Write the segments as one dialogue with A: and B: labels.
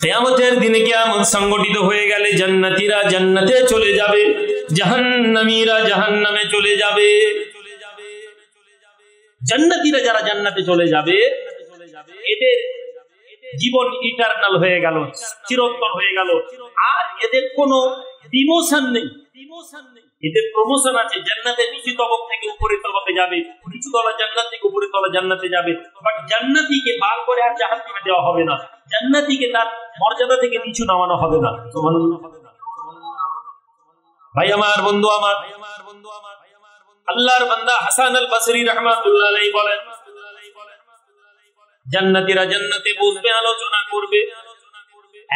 A: কিয়ামতের দিনে কিয়ামত সংগঠিত হয়ে গেলে জান্নাতীরা জান্নাতে চলে যাবে, জাহান্নামীরা জাহান্নামে চলে যাবে। জান্নাতীরা যারা জান্নাতে চলে যাবে এদের জীবন ইটারনাল হয়ে গেল, চিরন্তন হয়ে গেল, আর এদের কোনো ডিমোশন নেই, এদের প্রমোশন আছে। জান্নাতে নিচু তবক থেকে উপরে তবকে যাবে, নিচু তলা জান্নাত থেকে উপরে তলা জান্নাতে যাবে। বাট জান্নাতীকে বার করে আর জাহান্নামে দেওয়া হবে না, জান্নাতীকে তার মর্যাদা থেকে নিচু নামানো হবে না। ভাই আমার, বন্ধু আমার, আল্লাহর বান্দা হাসান আল বসরি রাহমাতুল্লাহ আলাইহি বলেন, জান্নাতীরা জান্নাতে বসবে, আলোচনা করবে,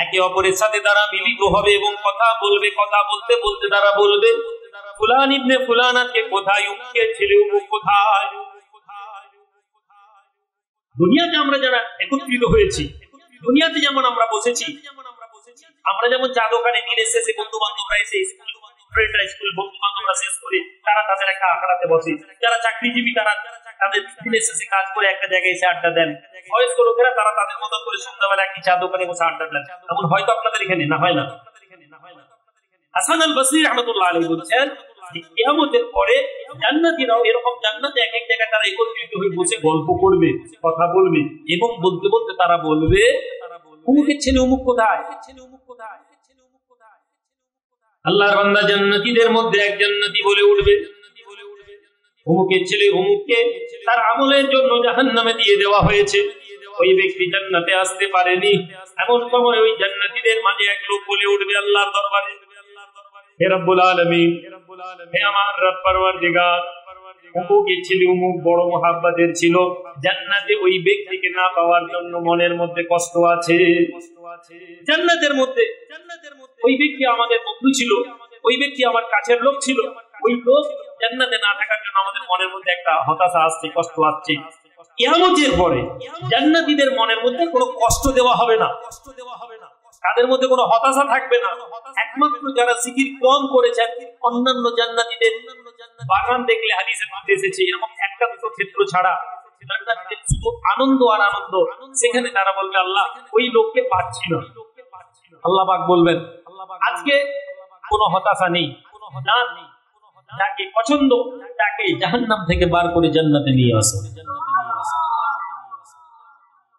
A: একে অপরের সাথে তারা মিলিত হবে এবং কথা বলবে। কথা বলতে বলতে তারা বলবে, ফুলান ইবনে ফুলানাকে কোথায়, উমকে ছেলে উমুক কোথায়। দুনিয়াতে আমরা যারা একত্রিত হয়েছি, দুনিয়াতে যেমন আমরা বসেছি, আমরা যেমন চা দোকানে দিনের শেষে বন্ধু বান্ধবরা এসে স্কুল বন্ধু বান্ধবরা শেষ করে তারা তাদের একটা আখড়াতে বসে, যারা চাকরিজীবী তারা তাদের দিনের শেষে কাজ করে একটা জায়গায় এসে আড্ডা দেন, বয়স্ক লোকেরা তারা তাদের মতো করে সন্ধ্যাবেলা একটি চা দোকানে বসে আড্ডা দেন। এমন হয়তো আপনাদের এখানে না, হয় না? হাসান আল বসরি রাহমাতুল্লাহ আলাইহি বলছেন যে কিয়ামতের পরে জান্নাতীরাও এরকম জান্নাতে এক এক জায়গায় তারা একত্রিত হয়ে বসে গল্প করবে, কথা বলবে এবং বলতে বলতে তারা বলবে, অমুকের ছেলে অমুক কোথায়। আল্লাহর বান্দা জান্নাতীদের মধ্যে এক জান্নাতী বলে উঠবে, অমুকের ছেলে অমুককে তার আমলের জন্য জাহান্নামে দিয়ে দেওয়া হয়েছে, ওই ব্যক্তি জান্নাতে আসতে পারেনি। এমন সময় ওই জান্নাতীদের মাঝে এক লোক বলে উঠবে আল্লাহর দরবারে, হে রব্বুল আলামিন, হে আমার রব পরওয়ারদিগার, অমুকের ছেলে অমুক বড় মহাব্বতের ছিল, জান্নাতে ওই ব্যক্তিকে না পাওয়ার জন্য মনের মধ্যে কষ্ট আছে। জান্নাতের মধ্যে ওই ব্যক্তি আমাদের বন্ধু ছিল, ওই ব্যক্তি আমার কাছের লোক ছিল, ওই লোক জান্নাতে না থাকার জন্য আমাদের মনের মধ্যে একটা হতাশা আসছে, কষ্ট আসছে। কিয়ামতের পরে জান্নাতীদের মনের মধ্যে কোনো কষ্ট দেওয়া হবে না, তাদের মধ্যে কোনো হতাশা থাকবে না। একমাত্র যারা জিকির কম করেছেন, অন্যান্য জান্নাতীদের বাগান দেখলে হাদিসের মধ্যে এসেছে এরকম একটা দুটো ক্ষেত্র ছাড়া জান্নাতীদের শুধু আনন্দ আর আনন্দ। সেখানে তারা বলবে আল্লাহ ওই লোককে পাচ্ছি না। আল্লাহ পাক বলবেন আজকে কোনো হতাশা নেই, যাকে পছন্দ তাকে জাহান্নাম থেকে বার করে জান্নাতে নিয়ে আসো।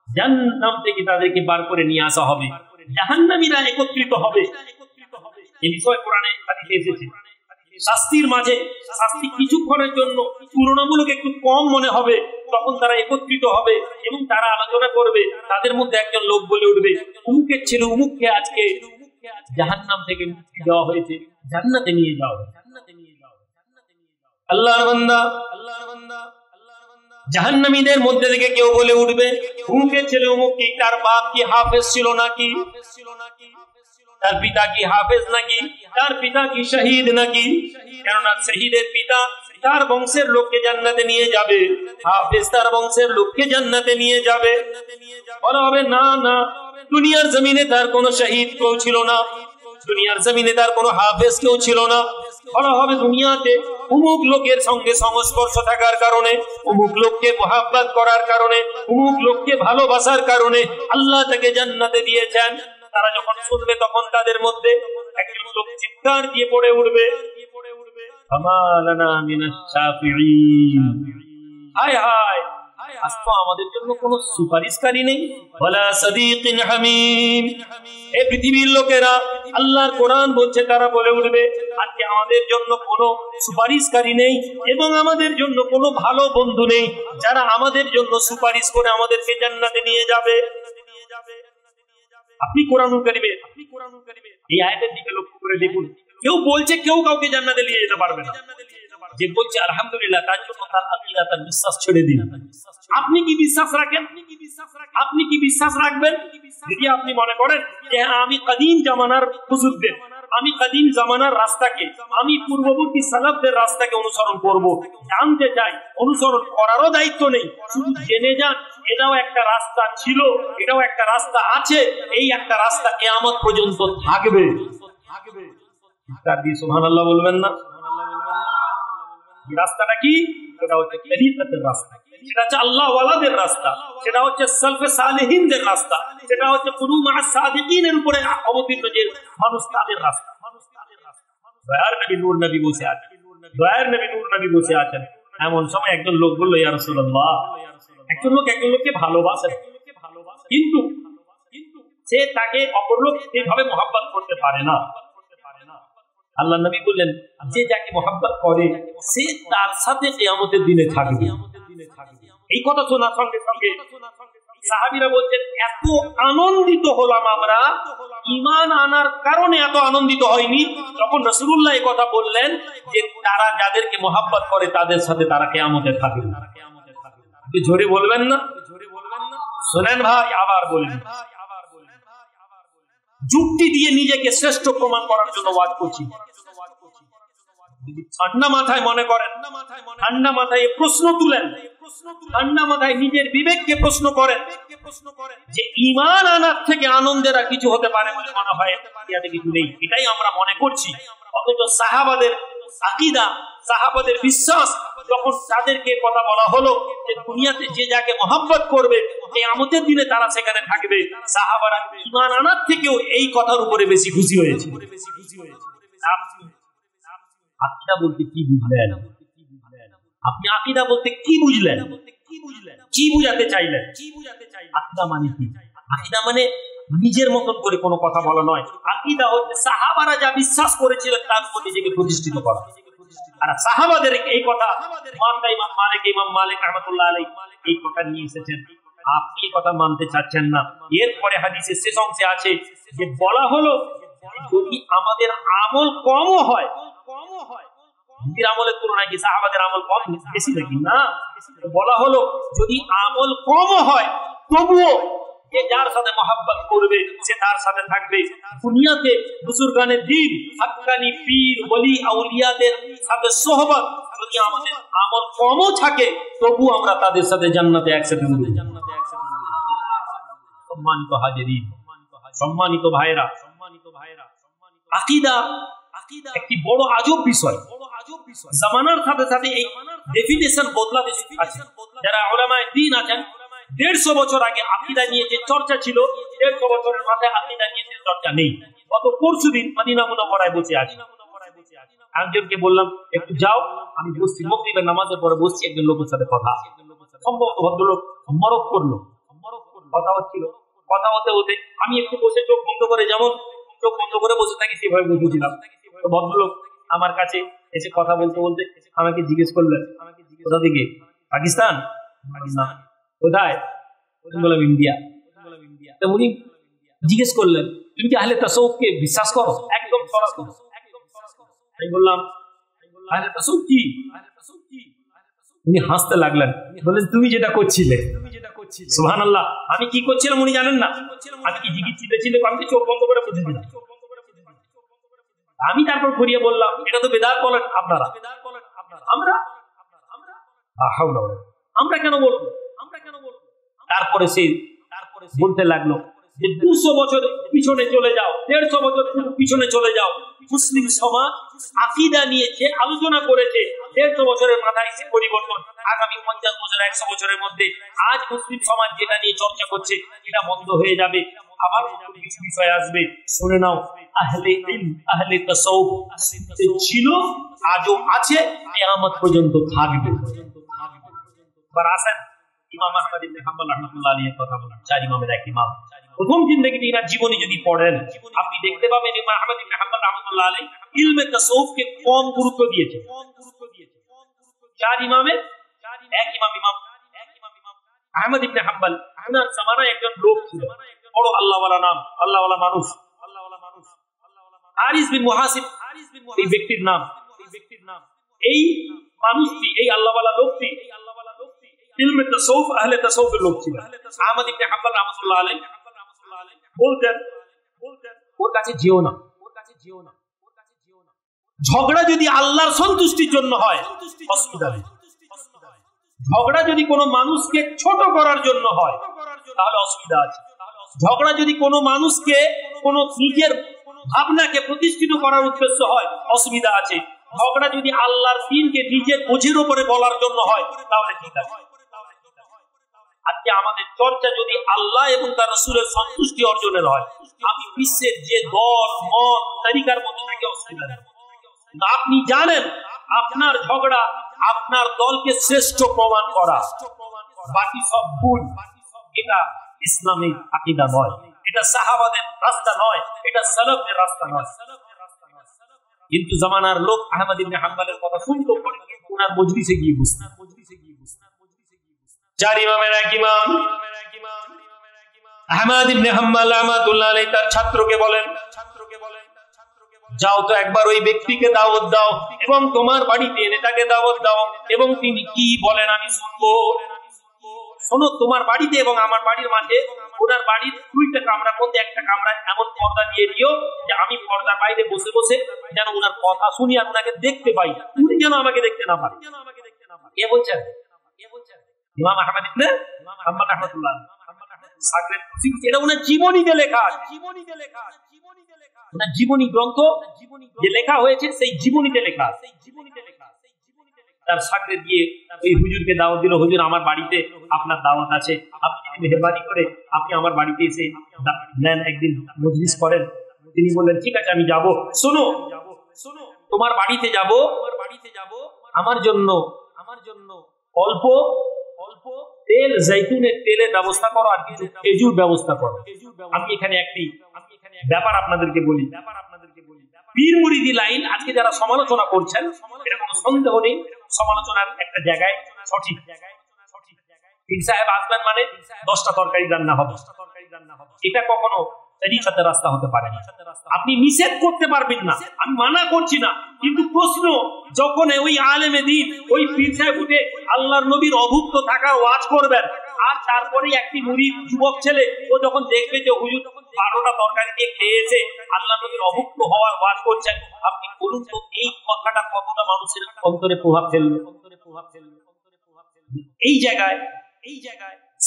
A: জাহান্নাম থেকে তাদেরকে বার করে নিয়ে আসা হবে, জাহান্নামীরা একত্রিত হবে। এই বিষয় কোরআনে হাদিসে এসেছে। শাস্তির মাঝে শাস্তি কিছুক্ষণের জন্য তুলনামূলক একটু কম মনে হবে, তখন তারা একত্রিত হবে এবং তারা আলোচনা করবে। তাদের মধ্যে একজন লোক বলে উঠবে, অমুকের ছেলে অমুককে আজকে জাহান্নাম থেকে মুক্তি দেওয়া হয়েছে, জান্নাতে নিয়ে যাও। আল্লাহর বান্দা, জাহান্নামীদের মধ্যে থেকে কেউ বলে উঠবে, অমুকের ছেলে অমুক কি, তার বাপ কি হাফেজ ছিল নাকি, তার পিতা কি হাফেজ নাকি, তার পিতা কি শহীদ নাকি? কেননা শহীদের পিতা তার বংশের লোককে জান্নাতে নিয়ে যাবে, হাফেজ তার বংশের লোককে জান্নাতে নিয়ে যাবে। বলা হবে না না, দুনিয়ার জমিনে তার কোনো শহীদ কেউ ছিল না, দুনিয়ার জমিনে তার কোনো হাফেজ কেউ ছিল না। বলা হবে দুনিয়াতে অমুক লোকের সঙ্গে সংস্পর্শ থাকার কারণে, অমুক লোককে মহাব্বত করার কারণে, অমুক লোককে ভালোবাসার কারণে আল্লাহ তাকে জান্নাতে দিয়েছেন। তারা যখন শুনবে তখন তাদের মধ্যে একজন লোক চিৎকার দিয়ে পড়ে উঠবে, আমালানা মিনাশ শাফিঈন, হায় হায়, আজ তো আমাদের জন্য কোনো সুপারিশকারী নেই, ওয়ালা সাদীকিন হামীম। এই পৃথিবীর লোকেরা, আল্লাহর কোরআন বলছে, তারা বলে উঠবে আজকে আমাদের জন্য কোনো সুপারিশকারী নেই এবং আমাদের জন্য কোনো ভালো বন্ধু নেই যারা আমাদের জন্য সুপারিশ করে আমাদেরকে জান্নাতে নিয়ে যাবে। আপনি কোরআনুল কারীমে এই আয়াতের দিকে লক্ষ্য করে দেখুন, কেউ বলছে কেউ কাউকে জান্নাতে নিয়ে যেতে পারবে না। যে বলছে আলহামদুলিল্লাহ, তার জন্য তার আকিদা, তার বিশ্বাস ছেড়ে দিন। আপনি কি বিশ্বাস রাখেন? আপনি কি বিশ্বাস রাখবেন? যদি আপনি মনে করেন যে আমি কাদিম জামানার হুজুরদের, আমি কাদিম জামানার রাস্তাকে, আমি পূর্ববর্তী সালাফদের রাস্তাকে অনুসরণ করব, জানতে চাই, অনুসরণ করারও দায়িত্ব নেই, শুধু জেনে যান এটাও একটা রাস্তা ছিল, এটাও একটা রাস্তা আছে, এই একটা রাস্তা কিয়ামত পর্যন্ত থাকবে। তার দিয়ে সুবহানাল্লাহ বলবেন না? রাস্তাটা কি? এটা হচ্ছে তরিকতের রাস্তা। সেটা হচ্ছে আল্লাহ ওয়ালাদের রাস্তা, সেটা হচ্ছে সালফে সালেহিনদের রাস্তা, সেটা হচ্ছে কুনু মা সাদিকিনের উপরে অবতীর্ণ যে মানুষ, তাদের রাস্তা। দয়ার নবী নূর নবী বসে আছেন, দয়ার নবী নূর নবী বসে আছেন। এমন সময় একজন লোক বলল, ইয়া রাসূলুল্লাহ, একজন লোককে ভালোবাসে, কিন্তু সে তাকে অপর লোক এইভাবে মহব্বত করতে পারে না। আল্লাহ নবী বললেন, যে যাকে মহব্বত করে সে তার সাথে কিয়ামতের দিনে থাকবে। এই কথা শোনার সঙ্গে সঙ্গে সাহাবীরা বলছেন, এত আনন্দিত হলাম আমরা, ঈমান আনার কারণে এত আনন্দিত হয়নি যখন রাসূলুল্লাহ এই কথা বললেন যে তারা যাদেরকে মহব্বত করে তাদের সাথে তারা কিয়ামতে থাকবে। জোরে বলবেন না? শোনেন ভাই, আবার বলেন, যুক্তি দিয়ে নিজেকে শ্রেষ্ঠ প্রমাণ করার জন্য ওয়াজ করছি। ঠান্ডা মাথায় মনে করেন, ঠান্ডা মাথায় প্রশ্ন তুলেন, ঠান্ডা মাথায় নিজের বিবেককে প্রশ্ন করেন যে ঈমান আনার থেকে আনন্দের আর কিছু হতে পারে বলে মনে হয় ইয়াতে কিছু নেই, এটাই আমরা মনে করছি। অথচ সাহাবাদের আকীদা, সাহাবাদের বিশ্বাস, যখন তাদেরকে কথা বলা হলো যে দুনিয়াতে যে যাকে মহব্বত করবে কিয়ামতের দিনে তারা সেখানে থাকবে, সাহাবারা ঈমান আনার থেকেও এই কথার উপরে বেশি খুশি হয়েছে। আকীদা বলতে কি বুঝলেন আপনি? আকীদা বলতে কি বুঝলেন? কি বুঝাতে চাইলেন? আকীদা মানে কি? আকীদা মানে নিজের মতন করে কোনো কথা বলা নয়। আকীদা হচ্ছে সাহাবারা যা বিশ্বাস করেছিলেন তার উপর নিজেকে প্রতিষ্ঠিত করা। আর সাহাবাদের এই কথা ইমাম মালিক রাহমাতুল্লাহ আলাইহি এই কথা নিয়ে এসেছেন, আপনি এই কথা মানতে চাচ্ছেন না। এরপরে হাদিসের শেষ অংশে আছে যে বলা হলো যদি আমাদের আমল কমও হয়, আমলের তুলনায় কি সাহাবাদের আমল কম বেশি নাকি? না, বলা হলো যদি আমল কমও হয় তবুও যে যার সাথে মহব্বত করবে সে তার সাথে থাকবে। দুনিয়াতে বুজুর্গানে দ্বীন, হাক্কানি পীর ওলি আউলিয়াদের সাথে সোহবত যদি আমাদের আমল কমও থাকে তবু আমরা তাদের সাথে জান্নাতে একসাথে যাব। সম্মানিত হাজিরিন, সম্মানিত ভাইরা, আকীদা একটি বড় আজব বিষয়। জামানার সাথে সাথে এই ডেফিনেশন বদলাতে আছে। যারা উলামায়ে দ্বীন আছেন, 150 বছর আগে আকীদা নিয়ে যে চর্চা ছিল, 150 বছরের মাথায় আকীদা নিয়ে যে চর্চা নেই। গত পরশুদিন মদিনা মুনাওয়ারায় বসে আছি, একজনকে বললাম একটু যাও, আমি বসছি, মাগরিবের নামাজের পরে বসছি, একজন লোকের সাথে কথা, সম্ভবত ভদ্রলোক মরক করলো, কথা হচ্ছিল, কথা হতে হতে আমি একটু বসে চোখ বন্ধ করে, যেমন চোখ বন্ধ করে বসে থাকি সেভাবে বুঝলাম। তো ভদ্রলোক আমার কাছে এসে কথা বলতে বলতে আমাকে জিজ্ঞেস করলেন, কোথা থেকে? পাকিস্তান? কোথায়? বললাম ইন্ডিয়া। তো উনি জিজ্ঞেস করলেন, তুমি কি আহলে তাসাউফকে বিশ্বাস করো? একদম সরাসরি। আমি বললাম আহলে তাসাউফ কি? উনি হাসতে লাগলেন, বললেন তুমি যেটা করছিলে। সুবহানাল্লাহ। আমি কি করছিলাম উনি জানেন না? আমি কি জিজ্ঞেস আমি চোখ বন্ধ করে বুঝেছিলাম। আমি তারপর ঘুরিয়ে বললাম, এটা তো বেদাত বলেন আপনারা, আমরা কেন বলবো? তারপরে সে বলতে লাগলো যে 200 বছর পিছনে চলে যাও, 150 বছর পিছনে চলে যাও, মুসলিম সমাজ আকীদা নিয়ে যে আলোচনা করেছে 150 বছরের মাথায় সে পরিবর্তন, আগামী 50 বছর 100 বছরের মধ্যে আজ মুসলিম সমাজ যেটা নিয়ে চর্চা করছে এটা বন্ধ হয়ে যাবে। আবার কিছু বিষয় আসবে, শুনে নাও। আহলে ইলম, আহলে তাসাউফ ছিল, আজও আছে, কিয়ামত পর্যন্ত থাকবে। এবার আসেন ইমাম আহমদ ইবনে হাম্বল রাহমাতুল্লাহ আলাইহির কথা বলেন। 4 ইমামের এক ইমাম। প্রথম জিন্দেগিতে ইনার জীবনী যদি পড়েন আপনি দেখতে পাবেন ইমাম আহমদ ইবনে হাম্বল রাহমাতুল্লাহ আলাইহি ইলমে তাসাউফকে কম গুরুত্ব দিয়েছেন। 4 ইমামের এক ইমাম আহমদ ইবনে হাম্বল, ওনার জামানায় একজন লোক ছিল, বড় আল্লাহওয়ালা নাম, আল্লাহওয়ালা মানুষ, হারিস বিন মুহাসিব এই ব্যক্তির নাম। এই মানুষটি, এই আল্লাহওয়ালা লোকটি ইলমে তাসাউফ, আহলে তাসাউফের লোক ছিল। আহমদ ইবনে হাম্বল রাহমাতুল্লাহ আলাইহি বলতেন ওর কাছে যেও না। ঝগড়া যদি আল্লাহর সন্তুষ্টির জন্য হয় অসুবিধা নেই, ঝগড়া যদি কোনো মানুষকে ছোট করার জন্য হয় তাহলে অসুবিধা আছে, ঝগড়া যদি কোনো মানুষকে কোনো নিজের ভাবনাকে প্রতিষ্ঠিত করার উদ্দেশ্য হয় অসুবিধা আছে, ঝগড়া যদি আল্লাহর দ্বীনকে নিজের বোঝের উপরে বলার জন্য হয় তাহলে ঠিক আছে। আজকে আমাদের চর্চা যদি আল্লাহ এবং তার রাসূলের সন্তুষ্টি অর্জনের হয়, আমি বিশ্বের যে দল মত তরিকার মধ্যে থেকে অসুবিধা নেই। আপনি জানেন আপনার ঝগড়া আপনার দলকে শ্রেষ্ঠ প্রমাণ করা, বাকি সব ভুল। এটা ইসলামিক আকীদা নয়, এটা সাহাবাদের রাস্তা নয়, এটা সালাফের রাস্তা নয়। কিন্তু জামানার লোক আহমদ ইবনে হাম্বলের কথা শুনতো, ওনার মজলিসে গিয়ে বসতো। চার ইমামের এক ইমাম আহমদ ইবনে হাম্বল রাহমাতুল্লাহ আলাইহি তার ছাত্রকে বলেন, যাও তো একবার ওই ব্যক্তিকে দাওয়াত দাও এবং তোমার বাড়িতে এনে তাকে দাওয়াত দাও এবং তিনি কি বলেন আমি শুনবো। শোনো, তোমার বাড়িতে এবং আমার বাড়ির মাঝে ওনার বাড়ির দুইটা কামরার মধ্যে একটা কামরায় এমন পর্দা দিয়ে দিও যে আমি পর্দার বাইরে বসে বসে যেন ওনার কথা শুনি আর ওনাকে দেখতে পাই, উনি যেন আমাকে দেখতে না পারে। কে বলছেন? ইমাম আহমদ ইবনে হাম্বল রাহমাতুল্লাহ। এটা ওনার জীবনীতে লেখা, ওনার জীবনী গ্রন্থ যে লেখা হয়েছে সেই জীবনীতে লেখা। তার সাকরে দিয়ে ওই হুজুরকে দাওয়াত দিল, হুজুর আমার বাড়িতে আপনার দাওয়াত আছে, আপনি মেহেরবানি করে আপনি আমার বাড়িতে এসে নেন, একদিন মজলিস করেন। তিনি বললেন ঠিক আছে আমি যাব। শোনো, তোমার বাড়িতে যাব, আমার জন্য অল্প তেল, জৈতুনের তেলের ব্যবস্থা করো আর কিছু খেজুর ব্যবস্থা করো। আমি এখানে একটি ব্যাপার আপনাদেরকে বলি, পীর মুরিদি লাইন আজকে যারা সমালোচনা করছেন, এটা কোনো সন্দেহ নেই, সমালোচনার একটা জায়গায় সঠিক। পীর সাহেব আসবেন মানে 10টা তরকারি রান্না হবে, এটা কখনো তরিকাতের রাস্তা হতে পারে না। আপনি নিষেধ করতে পারবেন না, আমি মানা করছি না, কিন্তু প্রশ্ন যখন ওই আলেমে দ্বীন ওই পীর সাহেব উঠে আল্লাহর নবীর অভুক্ত থাকা ওয়াজ করবেন, আর তারপরে একটি মুরিদ যুবক ছেলে ও যখন দেখবে যে হুজুর 12টা তরকারি দিয়ে খেয়েছে, আল্লাহর নবীর অভুক্ত হওয়ার ওয়াজ করছেন, আপনি বলুন তো এই কথাটা কতটা মানুষের অন্তরে প্রভাব ফেলবে? এই জায়গায়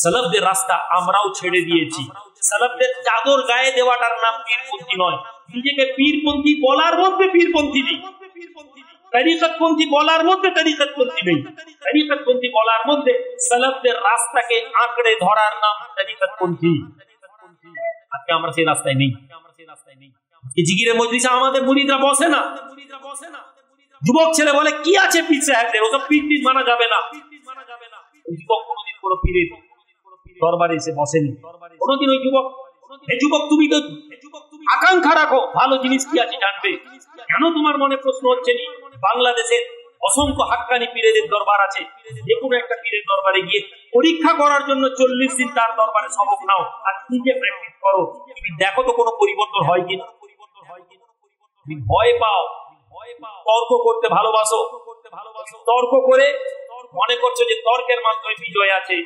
A: সালাফদের রাস্তা আমরাও ছেড়ে দিয়েছি। সালাফদের চাদর গায়ে দেওয়াটার নাম পীরপন্থী নয়। নিজেকে পীরপন্থী বলার মধ্যে পীরপন্থী নেই, তরিকতপন্থী বলার মধ্যে তরিকতপন্থী নেই, তরিকতপন্থী বলার মধ্যে সালাফদের রাস্তাকে আঁকড়ে ধরার নাম তরিকতপন্থী। আজকে আমরা সেই রাস্তায় নেই। জিকিরের মজলিসে আমাদের মুরিদরা বসে না। যুবক ছেলে বলে কি আছে পীর সাহেবদের, ওসব পীর মানা যাবে না। যুবক কোনদিন কোনো পীরের দরবারে এসে বসেনি কোনদিন। ওই যুবক তুমি তো আকাঙ্ক্ষা রাখো ভালো জিনিস কি আছে জানবে, কেন তোমার মনে প্রশ্ন হচ্ছে নি? বাংলাদেশে অসংখ্য হাক্কানি পীরের দরবার আছে, যে কোনো একটা পীরের দরবারে গিয়ে পরীক্ষা করার জন্য 40 দিন তার দরবারে সবক নাও আর নিজে প্র্যাকটিস করো, তুমি দেখো তো কোনো পরিবর্তন হয় কিনা। তুমি ভয় পাও, তর্ক করতে ভালোবাসো, তর্ক করে মনে করছো যে তর্কের মাধ্যমে বিজয় আছে।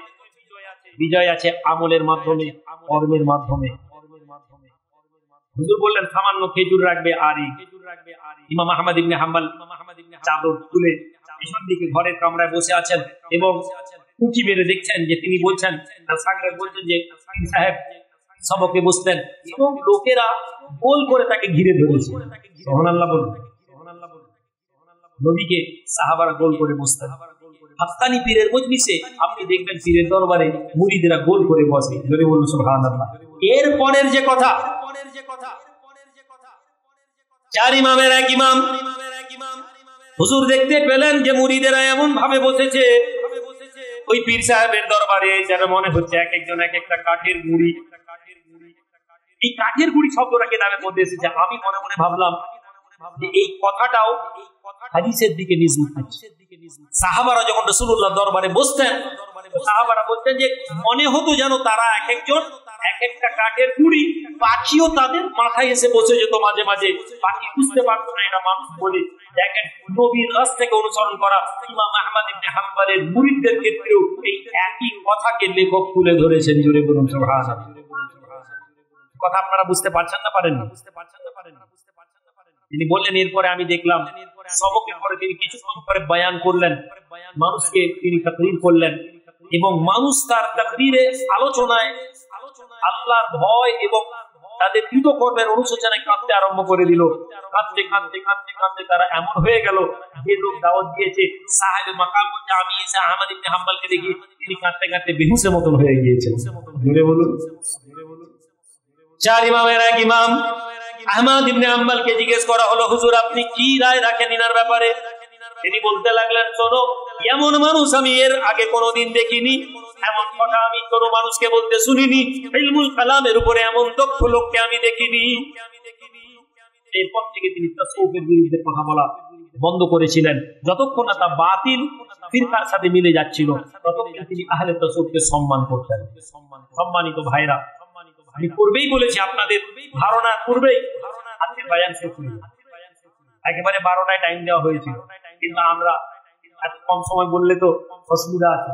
A: বিজয় আছে আমলের মাধ্যমে, কর্মের মাধ্যমে। হুজুর বললেন সামান্য খেজুর রাখবে আর ইমাম আহমদ ইবনে হাম্বল চাদর তুলে পিছন দিকে ঘরের কামরায় বসে আছেন এবং উঁকি মেরে দেখছেন যে তিনি বলছেন, সাকরেদ বলছেন যে পীর সাহেব সবকে বসতেন এবং লোকেরা গোল করে তাকে ঘিরে ধরেছে। সুবহানাল্লাহ বলুন। নবীকে সাহাবারা গোল করে বসতেন। হাক্কানি পীরের মজলিসে আপনি দেখবেন পীরের দরবারে মুরিদরা গোল করে বসে। যদি বলুন সুবহানাল্লাহ। এর পরের যে কথা, চার ইমামের এক ইমাম হুজুর দেখতে পেলেন যে মুরিদেরা এমন ভাবে বসেছে ওই পীর সাহেবের দরবারে যেন মনে হচ্ছে এক একজন এক একটা কাঠের গুঁড়ি। এই কাঠের গুঁড়ি শব্দটাকে নামে মধ্যে এসেছে। আমি মনে মনে ভাবলাম যে এই কথাটাও হাদিসের দিকে নিসবত হচ্ছে। সাহাবারা যখন রাসূলুল্লাহ দরবারে বসতেন, সাহাবারা বলতেন যে মনে হতো যেন তারা এক একজন এক একটা কাঠের গুঁড়ি। পাখিও তাদের মাথায় এসে বসে যেত মাঝে মাঝে। পাখি বুঝতে পারতো না এটা মানুষ বলে। দেখেন নবীর কাছ থেকে অনুসরণ করা ইমাম আহমদ ইবনে হাম্বলের মুরিদদের ক্ষেত্রেও এই একই কথাকে লেখক তুলে ধরেছেন। জোরে বলুন সুবহানাল্লাহ। কথা আপনারা বুঝতে পারছেন না পারেন না? তিনি বললেন এরপরে আমি দেখলাম সবকের পরে তিনি কিছুক্ষণ পরে বয়ান করলেন, মানুষকে তিনি তাকরীর করলেন এবং মানুষ তার তাকরীরে আলোচনায় আল্লাহর ভয় এবং তাদের কৃত কর্মের অনুশোচনায় কাঁদতে আরম্ভ করে দিল। কাঁদতে কাঁদতে কাঁদতে কাঁদতে তারা এমন হয়ে গেল, যে লোক দাওয়াত দিয়েছে সাহেব মাকাম আমি এসে আহমদ ইবনে হাম্বলকে দেখি তিনি কাঁদতে কাঁদতে বেহুশের মতন হয়ে গিয়েছেন। জোরে বলুন। চার ইমামের এক ইমাম আহমদ ইবনে হাম্বলকে জিজ্ঞেস করা হলো, হুজুর আপনি কি রায় রাখেন ইনার ব্যাপারে? তিনি বলতে লাগলেন, শোনো, এমন মানুষ আমি এর আগে কোনোদিন দেখিনি, এমন কথা আমি কোনো মানুষকে বলতে শুনিনি, ইলমুল কালামের উপরে এমন দক্ষ লোককে আমি দেখিনি। এরপর থেকে তিনি তাসাউফের বিরুদ্ধে কথা বলা বন্ধ করেছিলেন। যতক্ষণ না তা বাতিল ফিরকার সাথে মিলে যাচ্ছিল, ততক্ষণ তিনি আহলে তাসাউফকে সম্মান করতেন। সম্মানিত ভাইরা, আমি পূর্বেই বলেছি আপনাদের ধারণা পূর্বেই আজকে বয়ান শেষ হয়ে যাবে। একেবারে 12টায় টাইম দেওয়া হয়েছিল, কিন্তু আমরা এত কম সময় বললে তো অসুবিধা আছে।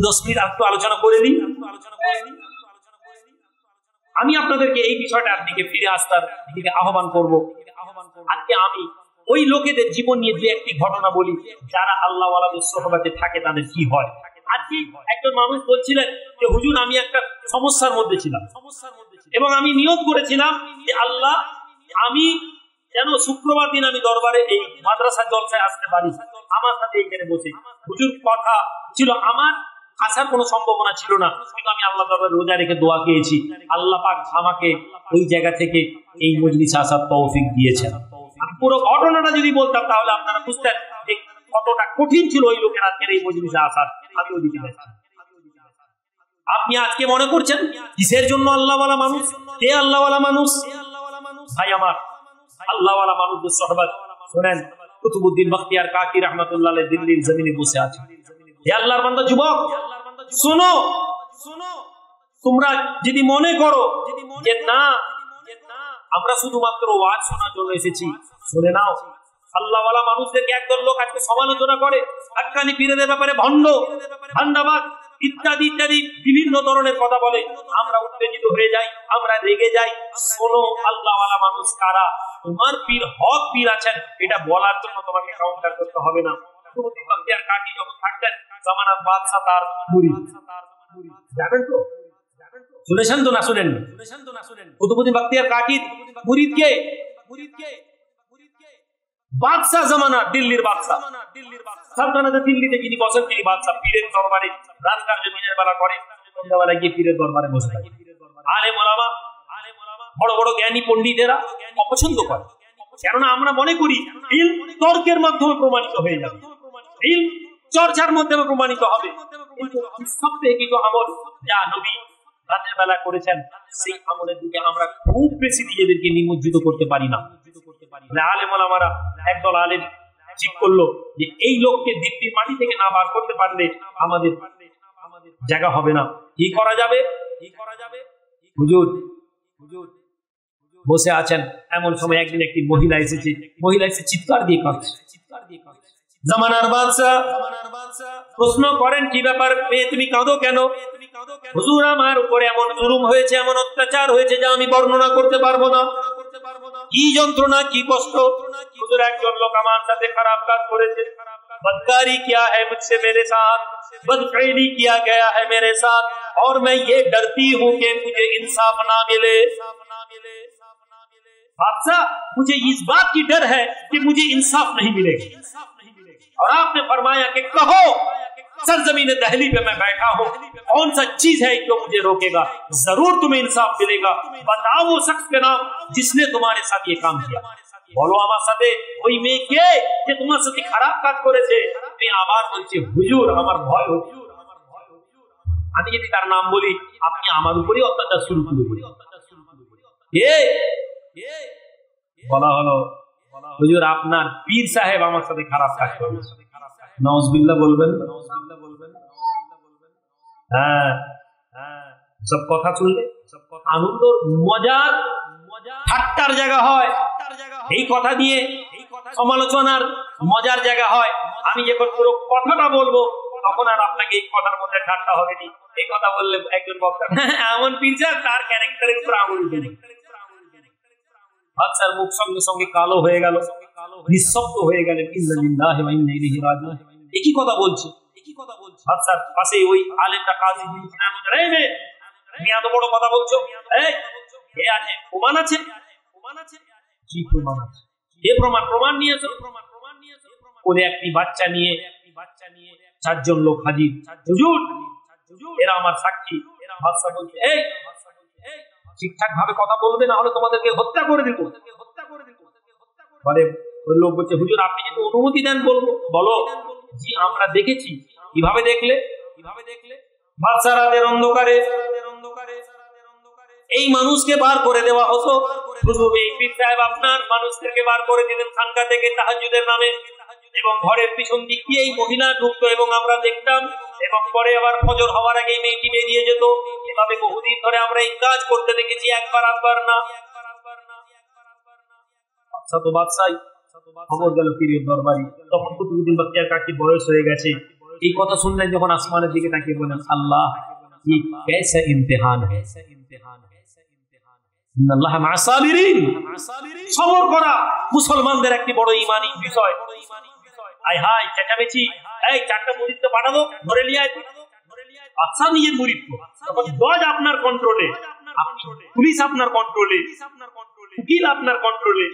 A: 10 মিনিট একটু আলোচনা করে দিই। আমি আপনাদেরকে এই বিষয়টার দিকে ফিরে আসার দিকে আহ্বান করব। আজকে আমি ওই লোকেদের জীবন নিয়ে যে একটি ঘটনা বলি, যারা আল্লাহ ওয়ালাদের সোহবতে থাকে তাদের কি হয়। আজকে একজন মানুষ বলছিলেন যে হুজুর আমি একটা সমস্যার মধ্যে ছিলাম এবং আমি নিয়ত করেছিলাম যে আল্লাহ আমি যেন শুক্রবার দিন আমি দরবারে এই মাদ্রাসা জলসায় আসতে পারি, আমার সাথে এখানে বসে। হুজুর কথা ছিল আমার আসার কোনো সম্ভাবনা ছিল না, কিন্তু আমি আল্লাহ দরবারে রোজা রেখে দোয়া পেয়েছি, আল্লাহ পাক আমাকে ওই জায়গা থেকে এই মজলিসে আসার তৌফিক দিয়েছেন। পুরো ঘটনাটা যদি বলতাম তাহলে আপনারা বুঝতেন যে কতটা কঠিন ছিল ওই লোকের আজকের এই মজলিসে আসার। আমিও দিতে পারছি। আপনি আজকে মনে করছেন কিসের জন্য আল্লাহওয়ালা মানুষ? কে আল্লাহওয়ালা মানুষ? ভাই আমার, আল্লাহওয়ালা মানুষদের সোহবত শুনেন। কুতুবউদ্দিন বখতিয়ার কাকি রাহমাতুল্লাহ আলাইহি দিল্লির জমিনে বসে আছে। হে আল্লাহর বান্দা যুবক, শোনো, তোমরা যদি মনে করো যে না আমরা শুধুমাত্র ওয়াজ শোনার জন্য এসেছি, শুনে নাও। আল্লাহওয়ালা মানুষদেরকে একদল লোক আজকে সমালোচনা করে, হাক্কানি পীরদের ব্যাপারে ভণ্ড, ভান্ডাবাদ ইত্যাদি ইত্যাদি বিভিন্ন ধরনের কথা বলে। আমরা উত্তেজিত হয়ে যাই, আমরা রেগে যাই। শোনো, আল্লাহওয়ালা মানুষ কারা? তোমার পীর হক পীর আছেন, এটা বলার জন্য তোমাকে কাউন্টার করতে হবে না। আর কাকি যখন থাকতেন জামানার বাদশা তার মুরিদ, জানেন তো? শুনেছেন তো না শুনেন? কুতুবউদ্দিন বখতিয়ার কাকির মুরিদ কে? বাদশা জামানা, দিল্লির বাদশা, সালতানাতে দিল্লিতে যিনি বসেন তিনি বাদশা। পীরের দরবারে রাজকার্য দিনের বেলা করে, সন্ধ্যাবেলায় গিয়ে পীরের দরবারে বসে থাকে। আলেম ওলামা, বড় বড় জ্ঞানী পণ্ডিতেরা অপছন্দ করে, কেননা আমরা মনে করি ইলম তর্কের মাধ্যমে প্রমাণিত হয়ে যাবে, ইলম চর্চার মাধ্যমে প্রমাণিত হবে। কিন্তু সবথেকে কিছু আমল যা নবী রাতের বেলা করেছেন, সেই আমলের দিকে আমরা খুব বেশি নিজেদেরকে নিমজ্জিত করতে পারি না। আলেম ওলামারা একদল আলেম ঠিক করলো যে এই লোককে দিব্যি মাটি থেকে না বার করতে পারলে আমাদের জায়গা হবে না। কি করা যাবে? হুজুর বসে আছেন, এমন সময় একদিন একটি মহিলা এসেছে। মহিলা এসে চিৎকার দিয়ে কাঁদছে। জামানার বাদশা প্রশ্ন করেন, কি ব্যাপার মেয়ে, তুমি কাঁদো কেন? হুজুর আমার উপরে এমন জুলুম হয়েছে, এমন অত্যাচার হয়েছে যা আমি বর্ণনা করতে পারবো না। কি যন্ত্রণা, কি কষ্ট। হুজুর একজন লোক আমার সাথে খারাপ কাজ করেছে, बदकारी किया है मुझसे मेरे साथ, बदफैली किया गया है मेरे साथ, और मैं ये डरती हूँ कि मुझे इंसाफ ना मिले। बादशाह, मुझे इस बात की डर है कि मुझे इंसाफ नहीं मिलेगा। और आपने फरमाया कि कहो, सरजमीन दहली पे मैं बैठा हूँ, कौन सा चीज है जो मुझे रोकेगा? जरूर तुम्हें इंसाफ मिलेगा। बताओ वो शख्स के नाम जिसने तुम्हारे साथ ये काम किया। বলো আমার সাথে ওই মেয়ে কে যে তোমার সাথে খারাপ কাজ করেছে? তুমি আবার বলছে, হুজুর আমার ভয় হচ্ছে, আমি যদি তার নাম বলি আপনি আমার উপরই অত্যাচার শুরু করবেন। বলা হলো, হুজুর আপনার পীর সাহেব আমার সাথে খারাপ কাজ করেছে। নাউজুবিল্লাহ বলবেন। হ্যাঁ, সব কথা শুনলে আনন্দ, মজার, ঠাট্টার জায়গা হয়। এই কথা দিয়ে সমালোচনার মজার জায়গা হয়। আমি যখন পুরো কথাটা বলবো তখন আর আপনাকে এই কথার মধ্যে ঠাট্টা হবে নি। এই কথা বললে একজন বক্তা এমন পীর সাহেব তার ক্যারেক্টারের উপর আঙুল দিলেন। বাদশার মুখ সঙ্গে সঙ্গে কালো হয়ে গেল, নিঃশব্দ হয়ে গেলেন। ইন্নালিল্লাহি ওয়া ইন্না ইলাইহি রাজিউন। একই কথা বলছে। বাদশার পাশে ওই আলেমটা কাজী, তুমি এত বড় কথা বলছো? কে আছে? প্রমাণ আছে? কি প্রমাণ আছে? কে প্রমাণ? প্রমাণ নিয়ে এসো। ওরে একটি বাচ্চা নিয়ে 4 জন লোক হাজির। হুজুর, এরা আমার সাক্ষী। বাদশা বলছে, এই ঠিকঠাক ভাবে কথা বলবে, না হলে তোমাদেরকে হত্যা করে দিব। বলে ওই লোক বলছে, হুজুর আপনি যদি অনুমতি দেন বলবো। বলো। জি আমরা দেখেছি। কিভাবে দেখলে? বাদশা রাতের অন্ধকারে এই মানুষকে বার করে দেওয়া হতো। হুজুর এই পীর সাহেব আপনার মানুষদেরকে বার করে দিলেন খানকা থেকে তাহাজ্জুদের নামে, এবং ঘরের পিছন দিক দিয়ে এই মহিলা ঢুকতো এবং আমরা দেখতাম, এবং পরে আবার ফজর হওয়ার আগে মেয়েটি বেরিয়ে যেত। এভাবে বহুদিন ধরে আমরা এই কাজ করতে দেখেছি, একবার আধবার না। আচ্ছা তো বাদশাহ খবর গেল পীরের দরবারে। তখন কুতুবউদ্দিন বখতিয়ার কাকি বয়স হয়ে গেছে। এই কথা শুনলেন যখন আসমানের দিকে তাকিয়ে বলেন, আল্লাহ কি कैसा इम्तिहान है, আল্লাহ মা সাবিরিন। সবর করা মুসলমানদের একটি বড় ঈমানী বিষয়। আয় হায় চেঁচামেচি, এই 4টা মুরিদ তো পাঠাবো, ধরে নিয়ে আয়। আচ্ছা নিজের মুরিদ তো, তখন জজ আপনার কন্ট্রোলে, পুলিশ আপনার কন্ট্রোলে, উকিল আপনার কন্ট্রোলে,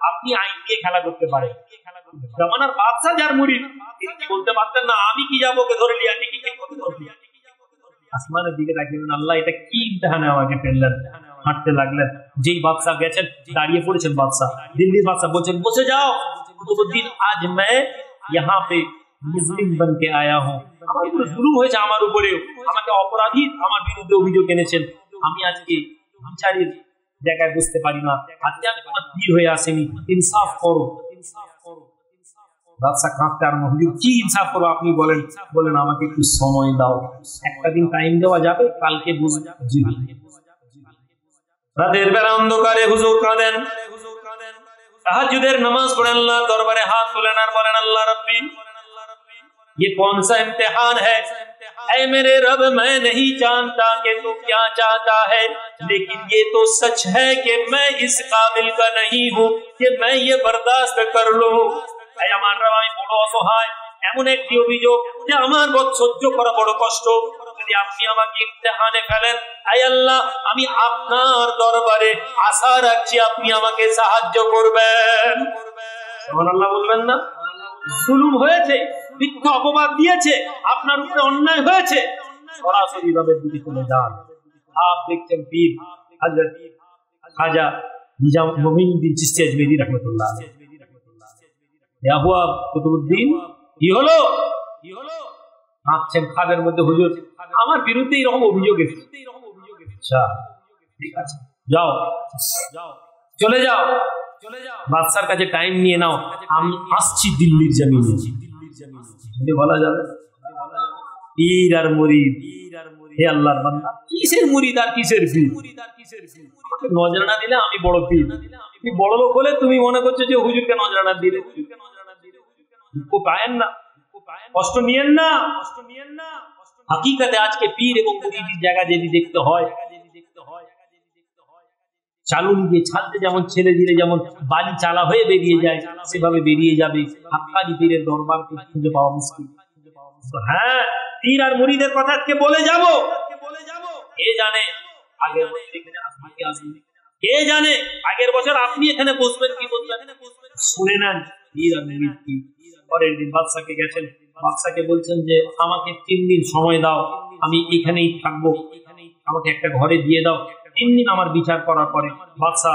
A: আপনি আইন দিয়ে খেলা করতে পারেন। জামানার বাদশা যার মুরিদ, তিনি বলতে পারতেন না আমি কি যাবো, কে ধরে নিয়ে কি করতে পারবি। আসমানের দিকে তাকিয়ে আল্লাহ এটা কি ইমতিহানে আমাকে ফেললেন। হাঁটতে লাগলেন। যেই বাদশা গেছেন, দাঁড়িয়ে পড়েছেন বাদশা, দিল্লির বাদশা বলছেন, বসে যাও কুতুবউদ্দিন, আজ मैं यहाँ पे মুসলিম बनके आया हूँ। আমার উপরে জুলুম হয়েছে, আমার উপরে আমাকে অপরাধী আমার বিরুদ্ধে অভিযোগ এনেছেন। আমি আজকে বিচারের জায়গায় বুঝতে পারি না, আজকে আমি তোমার পীর হয়ে আসেনি, ইনসাফ করো। বাদশা কাঁদতে আরম্ভ, হুজুর কি ইনসাফ করো আপনি বলেন। বলেন আমাকে একটু সময় দাও, একটা দিন টাইম দেওয়া যাবে, কালকে বুঝি। রাতের বেলা অন্ধকারে হুজুর কাঁদেন, তাহাজ্জুদের নামাজ পড়েন, আল্লাহর দরবারে হাত তোলেন আর বলেন, আল্লাহ রব্বি ये कौन सा इम्तिहान है, ऐ मेरे रब मैं नहीं जानता कि तू क्या चाहता है, लेकिन ये तो सच है कि मैं इस काबिल का नहीं हूँ कि मैं ये बर्दाश्त कर लूं। ऐ আমার রব আমি বড় অসহায়, এমন একটি অভিযোগ যে আমার সহ্য করা বড় কষ্ট। যদি আপনি আমাকে ইমতিহানে ফেলেন, আয় আল্লাহ আমি আপনার দরবারে আশা রাখছি আপনি আমাকে সাহায্য করবেন। সুবহানাল্লাহ বলবেন না? জুলুম হয়েছে, মিথ্যা অপবাদ দিয়েছে, আপনার উপরে অন্যায় হয়েছে, সরাসরি রবের দিকে চলে যান। আপ দেখছেন পীর হযরত খাজা নিজাম মুঈনুদ্দিন চিশতি আজমেরি রাহমাতুল্লাহ আলাইহি। ইয়া হুয়া কুতুবউদ্দিন, কি হলো? ভাবছেন খাদের মধ্যে, হুজুর আমার বিরুদ্ধে এরকম অভিযোগ এসেছে। আচ্ছা ঠিক আছে, যাও চলে যাও, বাদশার কাছে টাইম নিয়ে নাও, আমি আসছি দিল্লির জমিনে। বলা যাবে পীর আর মুরিদ, হে আল্লাহর বান্দা, কিসের মুরিদ আর কিসের পীর? নজরানা দিলে আমি বড় পীর, তুমি বড় লোক হলে তুমি মনে করছো যে হুজুরকে নজরানা দিলে। পায়েন না, কষ্ট নিয়েন না। হাকিকতে আজকে পীর এবং মুরিদের জায়গা যদি দেখতে হয়, চালুনি দিয়ে ছালতে যেমন ছেড়ে দিলে যেমন বালি চালা হয়ে বেরিয়ে যায়, সেভাবে বেরিয়ে যাবে। হাক্কানি পীরের দরবারকে খুঁজে পাওয়া মুশকিল। হ্যাঁ, পীর আর মুরিদের কথা আজকে বলে যাব। কে জানে আগের বছর এখানে আপনি কি আসবেন, কে জানে আগের বছর আপনি এখানে বসবেন কি বলবেন। শুনে নেন পীর আর মুরিদ কি। পরের দিন বাদশাকে গেছেন, বাদশাকে বলছেন যে আমাকে 3 দিন সময় দাও, আমি এখানেই থাকবো, আমাকে একটা ঘরে দিয়ে দাও। 3 দিন আমার বিচার করার পরে বাদশা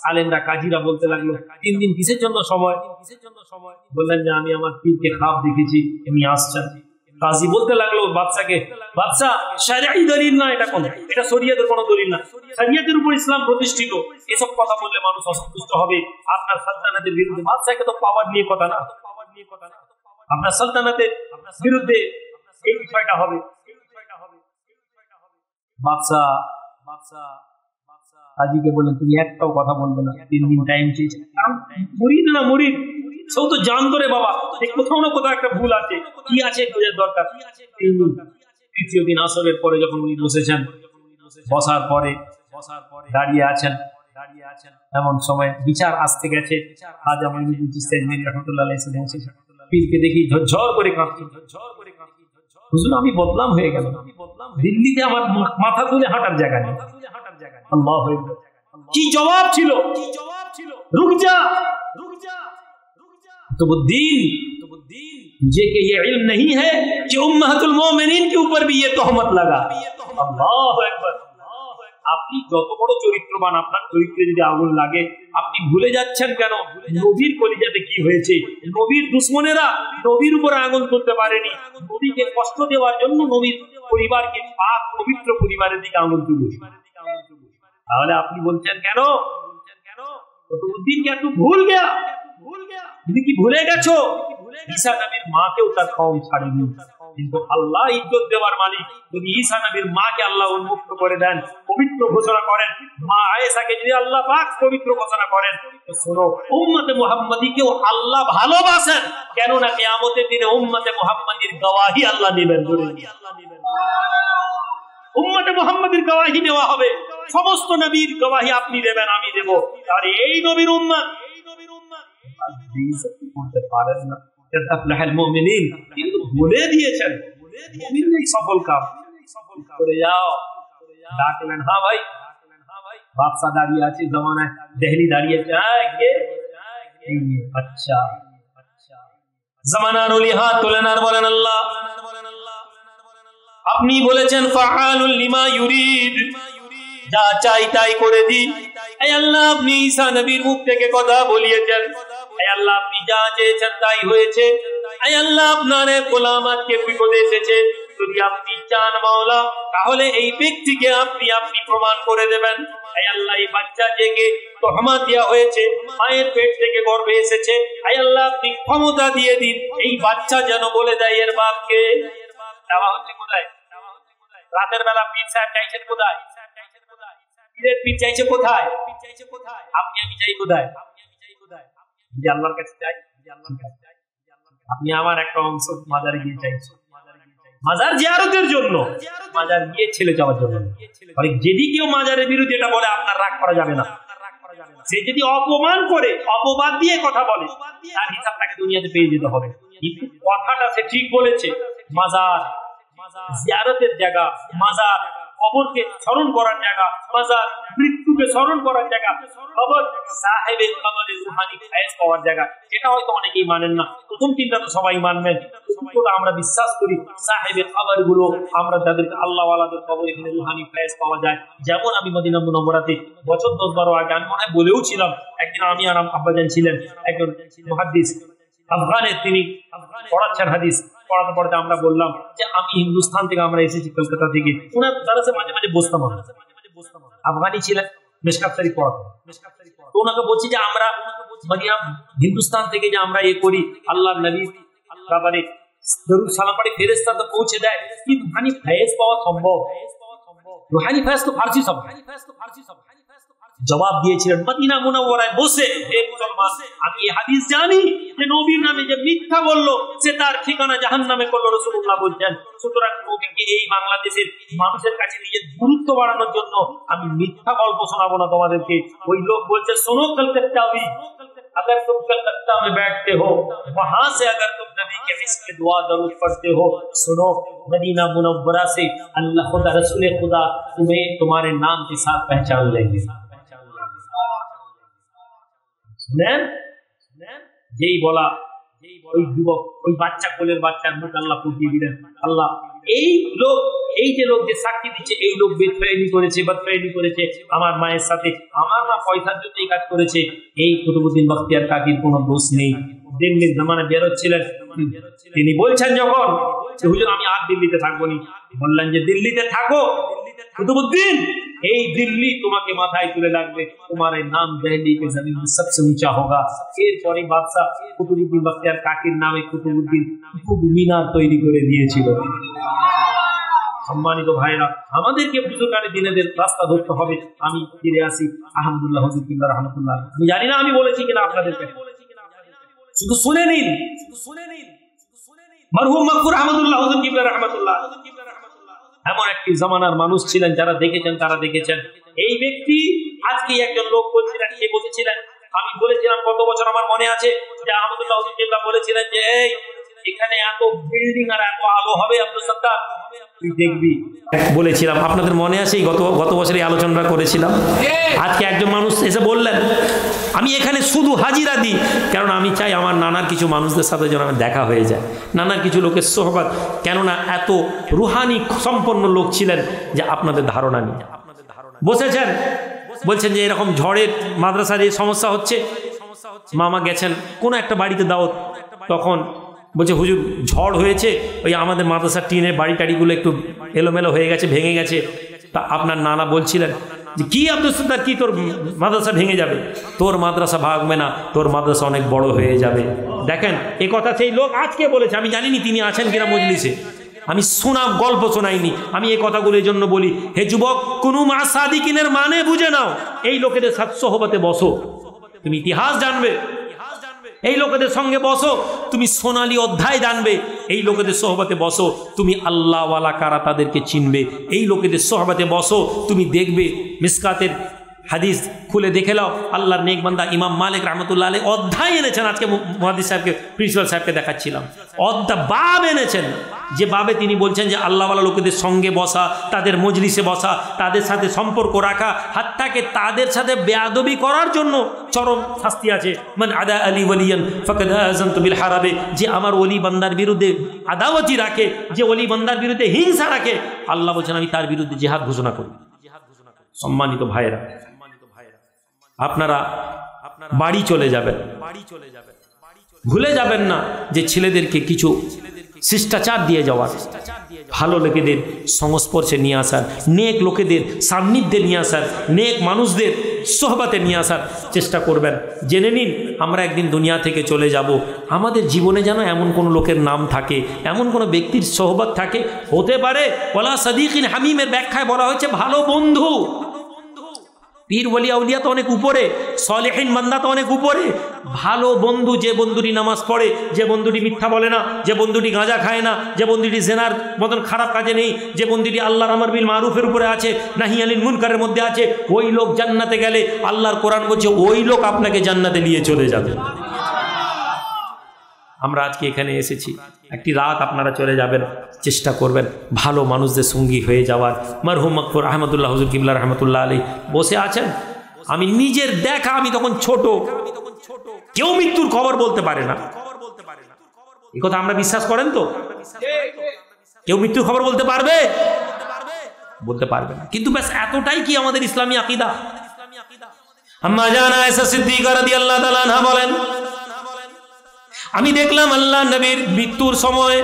A: আলেমরা কাজীরা বলতে লাগলো, 3 দিন কিসের জন্য সময়? বললেন যে আমি আমার পীরকে খাব দেখেছি, এমনি আসছেন। কাজী বলতে লাগলো বাদশাকে, বাদশা শরঈ দলিল না, এটা কোন, এটা শরীয়তের কোনো দলিল না, শরীয়তের উপর ইসলাম প্রতিষ্ঠিত, এসব কথা বললে মানুষ অসন্তুষ্ট হবে। আপনার সালতানাতের বিরুদ্ধে, বাদশাকে তো পাওয়ার নিয়ে কথা না, আপনার সালতানাতের বিরুদ্ধে এই বিষয়টা হবে। বাদশা কাজীকে বললেন তুমি একটাও কথা বলবে না, 3 দিন টাইম চেয়েছে। মুরিদ না মুরিদ, সেও তো জানতো রে বাবা কোথাও না কোথাও একটা ভুল আছে, কি আছে খোঁজার দরকার। 3য় দিন আসরের পরে যখন উনি বসেছেন, বসার পরে দাঁড়িয়ে আছেন, এমন সময় বিচার আসতে গেছে। খাজা মুঈনুদ্দিন চিশতি আজমেরী রাহমাতুল্লাহ আলাইহি বসেছেন, পীরকে দেখি ঝরঝর করে কাঁদছেন। হুজুর আমি বদনাম হয়ে গেলাম, দিল্লিতে আমার মাথা তুলে হাঁটার জায়গা নেই, আল্লাহু আকবার। কি জবাব ছিল? रुक जा, कुतुबुद्दीन, मुझे कि ये इल्म नहीं है कि उम्महतुल मोमिनीन के ऊपर भी ये तोहमत लगा। अल्लाहु আকবার। আপনি যত বড় চরিত্রবান, আপনার চরিত্রে যদি আগুন লাগে, আপনি ভুলে যাচ্ছেন কেন নবীর কলিজাতে কি হয়েছে? নবীর দুশমনেরা নবীর উপর আগুন তুলতে পারেনি, নবীকে কষ্ট দেওয়ার জন্য নবীর পরিবারকে, পাক পবিত্র পরিবারের দিকে আগুন তুলে। তাহলে আপনি বলছেন কেন কুতুবুদ্দিন কে একটু ভুল গেয়া? তুমি কি ভুলে গেছো ঈসা নবীর মাকেও তার কওম ছাড়েনি, কিন্তু আল্লাহ ইজ্জত দেওয়ার মালিক। যদি ঈসা নবীর মাকে আল্লাহ উন্মুক্ত করে দেন, পবিত্র ঘোষণা করেন, মা আয়েশাকে যদি আল্লাহ পাক পবিত্র ঘোষণা করেন, তো শোনো উম্মতে মুহাম্মাদীকেও আল্লাহ ভালোবাসেন, কেননা কিয়ামতের দিনে উম্মতে মুহাম্মাদীর গওয়াহি আল্লাহ নেবেন। উম্মতে মুহাম্মাদীর গওয়াহি নেওয়া হবে, সমস্ত নবীর গওয়াহি আপনি দেবেন, আমি দেব। আর এই নবীর উম্মত করতে পারেন না, মুমিনিন কিন্তু বলে দিয়েছেন মুমিনই সফল কাম করে যাও। ডাকলেন, হ্যাঁ ভাই, বাদশা দাঁড়িয়ে আছে, জমানায় দিল্লি দাঁড়িয়ে আছে। আচ্ছা, জামানার ওলি হাত তোলেন আর বলেন, আল্লাহ আপনি বলেছেন ফাআলুল লিমা ইউরিদ, যা চাই তাই করে দিন। এই আল্লাহ আপনি ঈসা নবীর মুখ থেকে কথা বলিয়েছেন, এই আল্লাহ আপনি যা চেয়েছেন তাই হয়েছে। এই আল্লাহ আপনার গোলাম আজকে বিপদে এসেছে, যদি আপনি চান মাওলা তাহলে এই ব্যক্তিকে আপনি প্রমাণ করে দেবেন। এই আল্লাহ এই বাচ্চা জেগে তহমত দেওয়া হয়েছে, মায়ের পেট থেকে গর্ভে এসেছে, এই আল্লাহ আপনি ক্ষমতা দিয়ে দিন এই বাচ্চা যেন বলে দেয় এর বাপকে। যাওয়া হচ্ছে কোথায়? রাতের বেলা পীর সাহেব চাইছেন কোথায়? পীরের পীর চাইছে কোথায়? আপনি আমি চাই কোথায়? যে আল্লাহর কাছে চাই। আপনি আমার একটা অংশ মাজারে গিয়ে চাইছেন, মাজার জিয়ারতের জন্য, মাজার গিয়ে ছেলে যাওয়ার জন্য। যদি কেউ মাজারের বিরুদ্ধে এটা বলে, আপনার রাগ করা যাবে না। সে যদি অপমান করে, অপবাদ দিয়ে কথা বলে, তার হিসাব তাকে দুনিয়াতে পেয়ে যেতে হবে। কিন্তু কথাটা সে ঠিক বলেছে। মাজার জিয়ারতের জায়গা, মাজার কবরকে স্মরণ করার জায়গা, মাজার মৃত্যুকে স্মরণ করার জায়গা, কবর সাহেবের কবরের রুহানি ফয়েজ পাওয়ার জায়গা। এটা হয়তো অনেকেই মানেন না, প্রথম তিনটা তো সবাই মানবেন। আমরা বিশ্বাস করি সাহেবের কবর গুলো, আমরা যাদেরকে আল্লাহ ওয়ালাদের কবর, এখানে রুহানি ফয়েজ পাওয়া যায়। যেমন আমি মদিনা মুনাওয়ারাতে বছর 10-12 আগে আমি মনে বলেও ছিলাম, একদিন আমি আর আব্বাজান ছিলেন একজন মুহাদ্দিস আফগানের, তিনি পড়াচ্ছেন হাদিস। পড়াতে পড়াতে আমরা বললাম যে আমি হিন্দুস্তান থেকে আমরা এসেছি, কলকাতা থেকে। ওনার দারাসে মাঝে মাঝে বসতাম, আফগানি ছিলেন, মিশকাত শরীফ পড়াতেন। তো ওনাকে বলছি যে আমরা হিন্দুস্তান থেকে যে আমরা এ করি, আল্লাহর নবী ব্যাপারে দরুদ সালাম পড়ে ফেরেশতা তো পৌঁছে দেয়, কিন্তু রুহানি ফয়েজ পাওয়া সম্ভব? রুহানি ফয়েজ তো ফারসি শব্দ। জবাব দিয়েছিলেন মদিনা মুনাওয়ারায় বসে, হে মুসলমান, আমি এই হাদিস জানি যে নবীর নামে যে মিথ্যা বললো সে তার ঠিকানা জাহান্নামে করলো, রাসূলুল্লাহ বলছেন। সুতরাং নবীকে এই বাংলাদেশের মানুষের কাছে নিজের গুরুত্ব বাড়ানোর জন্য আমি মিথ্যা গল্প শোনাবো না তোমাদেরকে। ওই লোক বলছে, শোনো কলকাতা भी अगर तुम कलकत्ता में बैठते हो, वहां से अगर तुम नबी के इसके दुआ दरूद पढ़ते हो, सुनो मदीना मुनव्वरा से अल्लाह खुदा रसूल खुदा तुम्हें तुम्हारे नाम के साथ पहचान लेंगे। যেই বলা, ওই যুবক, ওই বাচ্চা, কোলের বাচ্চার মুখ আল্লাহ ফুটিয়ে দিলেন। আল্লাহ এই লোক, এই যে লোক যে সাক্ষী দিচ্ছে, এই লোক বেদফেরেনি করেছে আমার মায়ের সাথে, আমার মা পয়সার জন্য এই কাজ করেছে। এই কুতুবউদ্দিন বখতিয়ার কাকির কোনো দোষ নেই। দিল্লির জামানে বেরোচ্ছিলেন, তিনি বলছেন যখন, হুজুর আমি আর দিল্লিতে থাকবো নি। বললেন যে দিল্লিতে থাকো কুতুবউদ্দিন, এই দিল্লি তোমাকে মাথায় তুলে রাখবে, তোমার এই নাম দিল্লি के जमीन में सबसे ऊंचा होगा। এরপরে বাদশা কুতুবউদ্দিন বখতিয়ার কাকির নামে কুতুবউদ্দিন কুতুব মিনার তৈরি করে দিয়েছিল। সম্মানিত ভাইরা, আমাদেরকে বুজুর্গানে দিনেদের রাস্তা ধরতে হবে। আমি ফিরে আসি আলহামদুলিল্লাহ, হুজুর কিবলা রাহমাতুল্লাহ। আমি জানি না আমি বলেছি কিনা আপনাদেরকে, শুধু শুনে নিন। মরহুম মাকফুর আহমদুল্লাহ হুজুর কিবলা রাহমাতুল্লাহ এমন একটি জামানার মানুষ ছিলেন, যারা দেখেছেন তারা দেখেছেন। এই ব্যক্তি, আজকে একজন লোক বলছিলেন, কে বসেছিলেন, আমি বলেছিলাম গত বছর আমার মনে আছে যে আহমদুল্লাহ হুজুর কিবলা বলেছিলেন যে এখানে এত বিল্ডিং আর এত আলো হবে আব্দুল সত্তার, তুই দেখবি বলেছিলাম, আপনাদের মনে আছে গত বছর এই আলোচনাটা করেছিলাম। আজকে একজন মানুষ এসে বললেন আমি এখানে শুধু হাজিরা দিই কারণ আমি চাই আমার নানার কিছু মানুষদের সাথে যেন আমার দেখা হয়ে যায়, নানার কিছু লোকের সোহবত, কেননা এত রুহানি সম্পন্ন লোক ছিলেন যে আপনাদের ধারণা নেই। বসেছেন বলছেন যে এরকম ঝড়ের মাদ্রাসার এই সমস্যা হচ্ছে, মামা গেছেন কোনো একটা বাড়িতে দাওয়াত, তখন বলছে হুজুর ঝড় হয়েছে, ওই আমাদের মাদ্রাসার টিনের বাড়ি টাড়িগুলো একটু এলোমেলো হয়ে গেছে, ভেঙে গেছে। তা আপনার নানা বলছিলেন যে কি আব্দুল সত্তার, কি তোর মাদ্রাসা ভেঙে যাবে? তোর মাদ্রাসা ভাঙবে না, তোর মাদ্রাসা অনেক বড় হয়ে যাবে। দেখেন এ কথা সেই লোক আজকে বলেছে, আমি জানিনি তিনি আছেন কিনা মজলিসে, আমি শোনা গল্প শোনাইনি, আমি এই কথাগুলো এই জন্য বলি। হে যুবক, কোন মা সাদিকিনের মানে বুঝে নাও, এই লোকেদের সাথে সোহবতে বসো, তুমি ইতিহাস জানবে। এই লোকেদের সঙ্গে বসো, তুমি সোনালী অধ্যায় জানবে। এই লোকেদের সোহবতে বসো, তুমি আল্লাহওয়ালা কারা তাদেরকে চিনবে। এই লোকেদের সোহবতে বসো, তুমি দেখবে মিসকাতের হাদিস খুলে দেখে নাও, আল্লাহর নেক বান্দা ইমাম মালিক রহমতুল্লাহ আলাইহি অধ্যায় এনেছেন। আজকে মুহাদ্দিস সাহেবকে, প্রিন্সিপাল সাহেবকে দেখাচ্ছিলাম, বাব এনেছেন, যে বাবে তিনি বলছেন যে আল্লাহওয়ালা লোকেদের সঙ্গে বসা, তাদের মজলিসে বসা, তাদের সাথে সম্পর্ক রাখা, হাত্তাকে তাদের সাথে বেয়াদবি করার জন্য চরম শাস্তি আছে। মান আদা আলী ওয়ালিয়ান ফাকাদ আযানতু বিল হারাবে, যে আমার ওলি বান্দার বিরুদ্ধে আদাওয়াতি রাখে, যে ওলি বান্দার বিরুদ্ধে হিংসা রাখে, আল্লাহ বলছেন আমি তার বিরুদ্ধে জিহাদ ঘোষণা করি। সম্মানিত ভাইয়েরা, আপনারা বাড়ি চলে যাবেন, ভুলে যাবেন না যে ছেলেদেরকে কিছু শিষ্টাচার দিয়ে যাওয়ার, ভালো লোকেদের সংস্পর্শে নিয়ে আসার, নেক লোকেদের সান্নিধ্যে নিয়ে আসার, নেক মানুষদের সোহবতে নিয়ে আসার চেষ্টা করবেন। জেনে নিন আমরা একদিন দুনিয়া থেকে চলে যাব, আমাদের জীবনে যেন এমন কোনো লোকের নাম থাকে, এমন কোনো ব্যক্তির সোহবত থাকে। হতে পারে ওয়ালা সাদিকিন হামিমের ব্যাখ্যায় বলা হয়েছে ভালো বন্ধু। পীর ওলি আউলিয়া তো অনেক উপরে, সলেহিন বান্দা তো অনেক উপরে। ভালো বন্ধু, যে বন্ধুটি নামাজ পড়ে, যে বন্ধুটি মিথ্যা বলে না, যে বন্ধুটি গাঁজা খায় না, যে বন্ধুটি জেনার মতন খারাপ কাজে নেই, যে বন্ধুটি আল্লাহর আমর বিল মারুফের উপরে আছে, নাহি আনিল মুনকারের মধ্যে আছে, ওই লোক জান্নাতে গেলে আল্লাহর কোরআন বলছে ওই লোক আপনাকে জান্নাতে নিয়ে চলে যাবে। আমরা আজকে এখানে এসেছি, একটি রাত আপনারা চলে যাবেন, চেষ্টা করবেন ভালো মানুষদের সঙ্গী হয়ে যাওয়ার। মরহুম মকফুর আহমদুল্লাহ হুজুর কিবলা রহমতুল্লাহ আলাইহি বসে আছেন, আমি নিজের দেখা, আমি তখন ছোট, কেউ মৃত্যুর খবর বলতে পারে না, এই কথা আমরা বিশ্বাস করেন তো? কেউ মৃত্যুর খবর বলতে পারবে? বলতে পারবে না, কিন্তু ব্যাস এতটাই কি আমাদের ইসলামী আকীদা? আম্মা জান আয়েশা সিদ্দিকা রাদিয়াল্লাহু তাআলা আনহা বলেন, আমি দেখলাম আল্লাহ নবীর মৃত্যুর সময়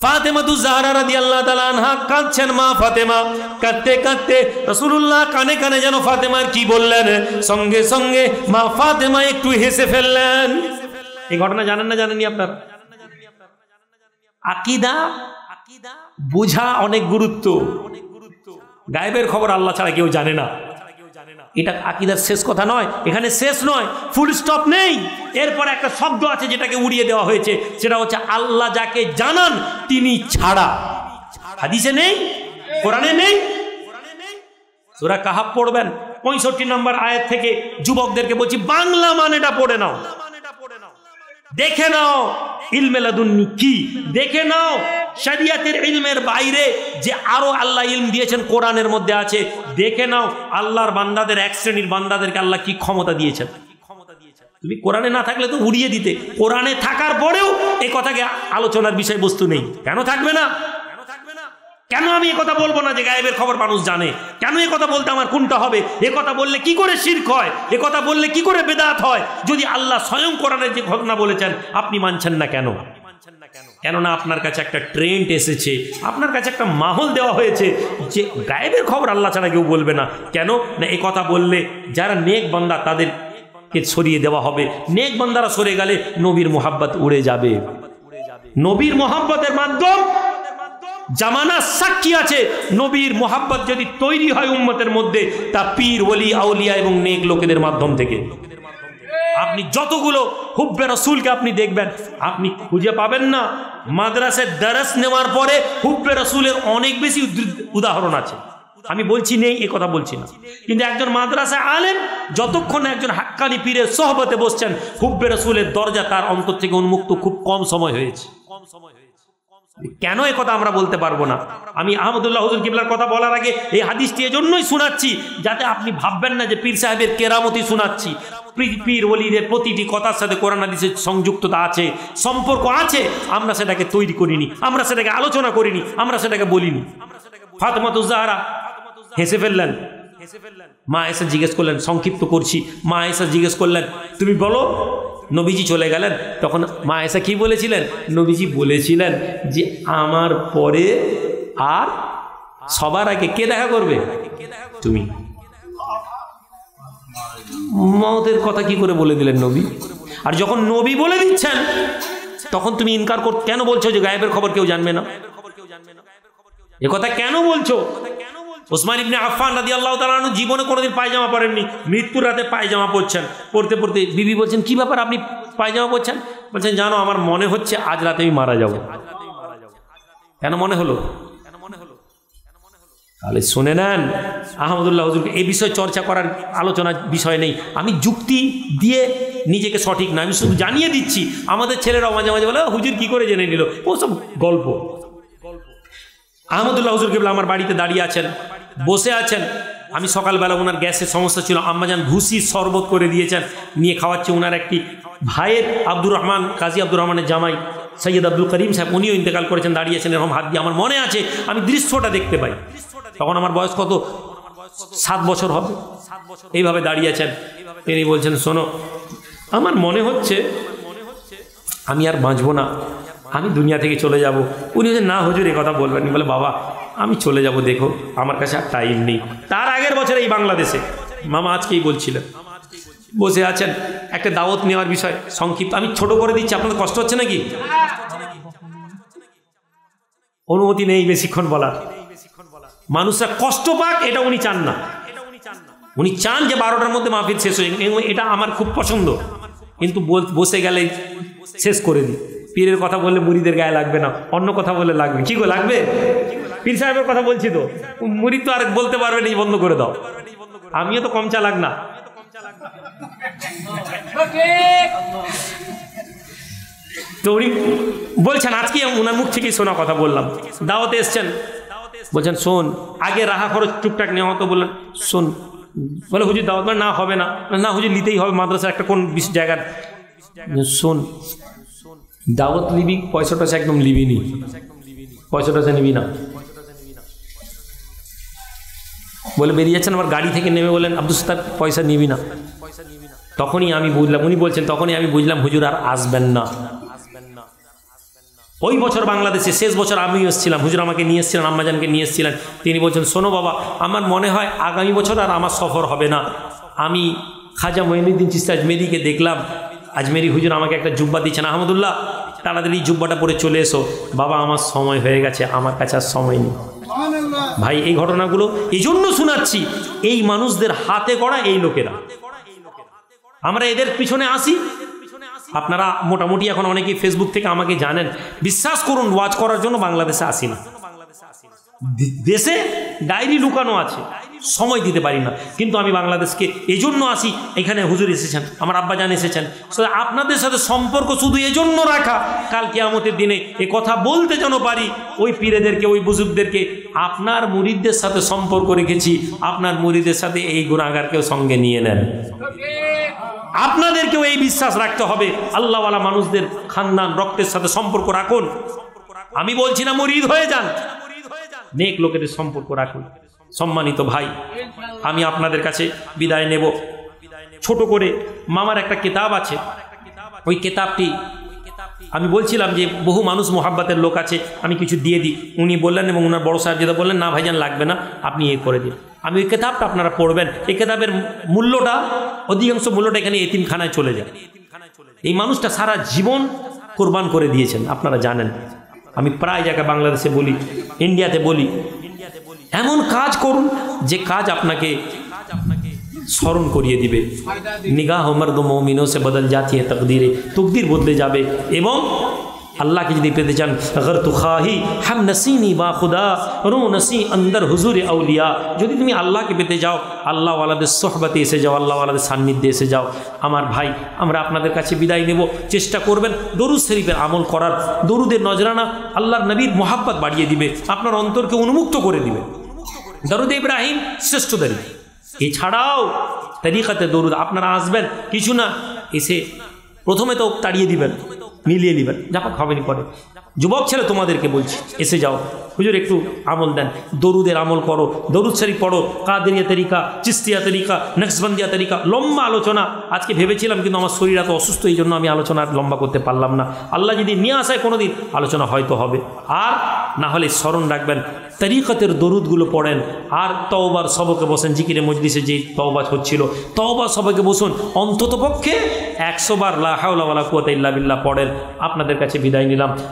A: ফাতেমাতুজ জাহরা রাদিয়াল্লাহু তাআলা আনহা কাঁদছেন। মা ফাতেমা কাঁদতে কাঁদতে রাসূলুল্লাহ কানে কানে যেন ফাতেমার কি বললেন, সঙ্গে সঙ্গে মা ফাতেমা একটু হেসে ফেললেন। এই ঘটনা জানেন না? জানেননি আপনারা? আকীদা বুঝা অনেক গুরুত্ব। গায়েবের খবর আল্লাহ ছাড়া কেউ জানে না, এটা আকীদার শেষ কথা নয়, এখানে শেষ নয়, ফুল স্টপ নেই। এরপর একটা শব্দ আছে যেটাকে উড়িয়ে দেওয়া হয়েছে, সেটা হচ্ছে আল্লাহ যাকে জানান তিনি ছাড়া। হাদিসে নেই, কোরআনে নেই। সূরা কাহাফ পড়বেন 65 নম্বর আয়াত থেকে, যুবকদেরকে বলছি বাংলা মানেটা পড়ে নাও, দেখে নাও ইলমে লাদুন্নি কি, দেখে নাও শরিয়াতের ইলমের বাইরে যে আরো আল্লাহ ইলম দিয়েছেন কোরআনের মধ্যে আছে, দেখে নাও আল্লাহর বান্দাদের, এক শ্রেণীর বান্দাদেরকে আল্লাহ কি ক্ষমতা দিয়েছেন। তুমি কোরআনে না থাকলে তো উড়িয়ে দিতে, কোরআনে থাকার পরেও এই কথাকে আলোচনার বিষয়বস্তু নেই। কেন থাকবে না? কেন আমি এ কথা বলবো না যে গায়েবের খবর মানুষ জানে? কেন এ কথা বলতে আমার কোনটা হবে? এ কথা বললে কি করে শিরক হয়? এ কথা বললে কি করে বেদাত হয়? যদি আল্লাহ স্বয়ং কোরআনের যে ঘটনা বলেছেন আপনি মানছেন না কেন? কেননা আপনার কাছে একটা ট্রেন্ড এসেছে, আপনার কাছে একটা মাহল দেওয়া হয়েছে যে গায়েবের খবর আল্লাহ ছাড়া কেউ বলবে না। কেন না, এ কথা বললে যারা নেক বান্দা তাদেরকে সরিয়ে দেওয়া হবে, নেক বান্দারা সরে গেলে নবীর মোহাব্বত উড়ে যাবে। নবীর মোহাব্বতের মাধ্যম জামানা সাক্ষী আছে, নবীর মোহাব্বত যদি তৈরি হয় উম্মতের মধ্যে, তা পীর ওলি আউলিয়া এবং নেক লোকেদের মাধ্যম থেকে। আপনি যতগুলো হুব্বে রাসূলকে আপনি দেখবেন, আপনি খুঁজে পাবেন না মাদ্রাসায় দরস নেওয়ার পরে হুব্বে রাসূলের অনেক বেশি উদাহরণ আছে। আমি বলছি নেই, এ কথা বলছি না, কিন্তু একজন মাদ্রাসায় আলেম যতক্ষণ একজন হাক্কানি পীরের সোহবতে বসছেন, হুব্বে রাসূলের দরজা তার অন্তর থেকে উন্মুক্ত খুব কম সময় হয়েছে।
B: কেন এ কথা আমরা বলতে পারবো না? আমি আহমদুল্লাহ হুজুর কিবলার কথা বলার আগে এই হাদিসটি এজন্যই শোনাচ্ছি যাতে আপনি ভাববেন না যে পীর সাহেবের কেরামতি শোনাচ্ছি। পীর ওলিদের প্রতিটি কথার সাথে কোরআন হাদিসের সংযুক্ততা আছে, সম্পর্ক আছে। আমরা সেটাকে তৈরি করিনি, আমরা সেটাকে আলোচনা করিনি, আমরা সেটাকে বলিনি। ফাতেমাতুজ জাহরা হেসে ফেললেন। মা এসে জিজ্ঞেস করলেন, সংক্ষিপ্ত করছি, মা এসে জিজ্ঞেস করলেন তুমি বলো। নবীজি চলে গেলেন। তখন মা এসে কি বলেছিলেন? নবীজি বলেছিলেন যে আমার পরে আর সবার আগে কে দেখা করবে? তুমি। মওতের কথা কি করে বলে দিলেন নবী? আর যখন নবী বলে দিচ্ছেন তখন তুমি ইনকার কেন বলছো যে গায়েবের খবর কেউ জানবে না? এ কথা কেন বলছো? ওসমান ইবনে আফফান রাদিয়াল্লাহু তাআলা আনহু জীবনে কোনোদিন পায়জামা পরেননি, মৃত্যুর রাতে পায়জামা পরছেন। পড়তে পড়তে বিবি বলছেন কি ব্যাপার আপনি পায়জামা পরছেন? বলছেন জানো আমার মনে হচ্ছে আজ রাতে আমি মারা যাব। কেন মনে হলো? তাহলে শুনে নেন, আহমদুল্লাহ হুজুরকে এই বিষয়ে চর্চা করার আলোচনার বিষয় নেই। আমি যুক্তি দিয়ে নিজেকে সঠিক না, আমি শুধু জানিয়ে দিচ্ছি। আমাদের ছেলেরাও মাঝে মাঝে বলে হুজুর কি করে জেনে নিল, ওসব গল্প। আহমদুল্লাহ হুজুর কিবলা আমার বাড়িতে দাঁড়িয়ে আছেন, বসে আছেন। আমি সকালবেলা ওনার গ্যাসের সমস্যা ছিল, আম্মাজান ভুসির শরবত করে দিয়েছেন, নিয়ে খাওয়াচ্ছে। ওনার একটি ভাইয়ের আব্দুর রহমান, কাজী আব্দুর রহমানের জামাই সৈয়দ আব্দুল করিম সাহেব, উনিও ইন্তেকাল করেছেন, দাঁড়িয়েছেন এরকম হাত দিয়ে। আমার মনে আছে আমি দৃশ্যটা দেখতে পাই। তখন আমার বয়স কত? 7 বছর হবে। এইভাবে দাঁড়িয়েছেন। তিনি বলছেন শোনো আমার মনে হচ্ছে আমি আর বাঁচবো না, আমি দুনিয়া থেকে চলে যাব। উনি বলছেন না হুজুর এ কথা বলবেন। বলে বাবা আমি চলে যাব, দেখো আমার কাছে আর টাইম নেই। তার আগের বছর এই বাংলাদেশে মামা আজকেই বলছিলেন, বসে আছেন, একটা দাওয়াত নেওয়ার বিষয় সংক্ষিপ্ত আমি ছোট করে দিচ্ছি, আপনাদের কষ্ট হচ্ছে নাকি? অনুমতি নেই বেশিক্ষণ বলার। মানুষরা কষ্ট পাক এটা উনি চান না। উনি চান যে 12টার মধ্যে মাহফিল শেষ হয়ে যাবে, এটা আমার খুব পছন্দ। কিন্তু বসে গেলে শেষ করে দিই। পীরের কথা বললে মুরিদের গায়ে লাগবে না, অন্য কথা বললে লাগবে। কি গো লাগবে? পীর সাহেবের কথা বলছি তো, মুরিদ তো আর বলতে পারবে না এই বন্ধ করে দাও। আমিও তো কম চালাক না। তো উনি বলছেন, আজকে ওনার মুখ থেকেই শোনা কথা বললাম। দাওয়াতে এসছেন, বলছেন শোন আগে রাহা খরচ টুকটাক নেওয়া হতো। বললেন শোন, বলে হুজুর দাওয়াত না হবে না। না হুজুর নিতেই হবে, মাদ্রাসা একটা কোন জায়গার। শোন দাওয়াত নিবি, পয়সাটা একদম নিবি নি, পয়সাটা নিবি না। বলে বেরিয়ে যাচ্ছেন, আবার গাড়ি থেকে নেমে বললেন আব্দুল সাত্তার পয়সা নিবি না। তখনই আমি বুঝলাম, উনি বলছেন তখনই আমি বুঝলাম হুজুর আর আসবেন না। ওই বছর বাংলাদেশে শেষ বছর আমিও এসেছিলাম, হুজুর আমাকে নিয়ে এসেছিলেন, আম্মাজানকে নিয়ে এসেছিলেন। তিনি বলছেন শোনো বাবা আমার মনে হয় আগামী বছর আর আমার সফর হবে না। আমি খাজা মঈনুদ্দিন চিশতি আজমেরিকে দেখলাম, আজমেরি হুজুর আমাকে একটা জুব্বা দিচ্ছেন, আহমদুল্লাহ তাড়াতাড়ি জুব্বাটা পরে চলে এসো। বাবা আমার সময় হয়ে গেছে, আমার কাছে আর সময় নেই। ভাই এই ঘটনাগুলো এই জন্য শোনাচ্ছি, এই মানুষদের হাতে গড়া এই লোকেরা, আমরা এদের পিছনে আসি। আপনারা মোটামুটি এখন অনেকেই ফেসবুক থেকে আমাকে জানেন, বিশ্বাস করুন ওয়াচ করার জন্য বাংলাদেশে আসি না। দেশে ডায়েরি লুকানো আছে, সময় দিতে পারি না। কিন্তু আমি বাংলাদেশকে এই জন্য আসি, এখানে হুজুর এসেছেন, আমার আব্বাজান এসেছেন। আপনাদের সাথে সম্পর্ক শুধু এজন্য রাখা, কাল কিয়ামতের দিনে এ কথা বলতে যেন পারি ওই পীরেদেরকে, ওই বুজুর্গদেরকে, আপনার মুরিদদের সাথে সম্পর্ক রেখেছি, আপনার মুরিদের সাথে এই গুনাহগারকেও সঙ্গে নিয়ে নেন। আপনাদেরকেও এই বিশ্বাস রাখতে হবে, আল্লাহওয়ালা মানুষদের খানদান রক্তের সাথে সম্পর্ক রাখুন। আমি বলছি না মুরিদ হয়ে যান, নেক লোকেদের সম্পর্ক রাখুন। সম্মানিত ভাই, আমি আপনাদের কাছে বিদায় নেব। ছোট করে মামার একটা কিতাব আছে, ওই কিতাবটি আমি বলছিলাম যে বহু মানুষ মোহাব্বতের লোক আছে, আমি কিছু দিয়ে দিই। উনি বললেন এবং ওনার বড় সাহেব যেটা বললেন, না ভাইজান লাগবে না, আপনি এ করে দিন। আমি ওই কিতাবটা আপনারা পড়বেন। এই কিতাবের মূল্যটা, অধিকাংশ মূল্যটা এখানে এতিমখানায় চলে যায়। এই মানুষটা সারা জীবন কোরবান করে দিয়েছেন, আপনারা জানেন। আমি প্রায় জায়গায় বাংলাদেশে বলি, ইন্ডিয়াতে বলি, এমন কাজ করুন যে কাজ আপনাকে স্মরণ করিয়ে দিবে। নিগাহ মর্দ মুমিনোं से बदल जाती है तकदीरें, তকদির বদলে যাবে এবং আল্লাহকে যদি পেতে চান, আগর তু খাহি হাম নসিনি বা খুদা রু নসি অন্দর হুজুরে আউলিয়া, যদি তুমি আল্লাহকে পেতে যাও, আল্লাহওয়ালাদের সোহবতে এসে যাও, আল্লাহওয়ালাদের সান্নিধ্যে এসে যাও। আমার ভাই, আমরা আপনাদের কাছে বিদায় নেব। চেষ্টা করবেন দরুদ শরীফের আমল করার। দরুদের নজরানা আল্লাহর নবীর মোহাব্বত বাড়িয়ে দিবে, আপনার অন্তরকে উন্মুক্ত করে দিবে। দরুদ ইব্রাহিম শ্রেষ্ঠ দরুদ। এছাড়াও তরিকাতে দরুদ আপনারা আসবেন, কিছু না এসে প্রথমে তো তাড়িয়ে দিবেন, মিলিয়ে নেবেন, যখন হবেনি পরে। যুবক ছেলে তোমাদেরকে বলছি, এসে যাও, হুজুর একটু আমল দেন, দরুদের আমল করো, দরুদ শরীফ পড়ো, কাদেরিয়া তরিকা, চিস্তিয়া তরিকা, নকশবন্দিয়া তরিকা, লম্বা আলোচনা। আজকে ভেবেছিলাম কিন্তু আমার শরীর এত অসুস্থ, এই জন্য আমি আলোচনা লম্বা করতে পারলাম না। আল্লাহ যদি নিয়ে আসায় কোনো দিন আলোচনা হয়তো হবে। আর না হলে স্মরণ রাখবেন, তরিকতের দরুদগুলো পড়েন। আর তওবার সবকে বসেন, জিকিরে মজলিসে যে তওবা হচ্ছিল, তওবা সবকে বসুন, অন্তত পক্ষে 100 বার লা হাওলা ওয়ালা কুওয়াতা ইল্লা বিল্লাহ পড়েন। আপনাদের কাছে বিদায় নিলাম।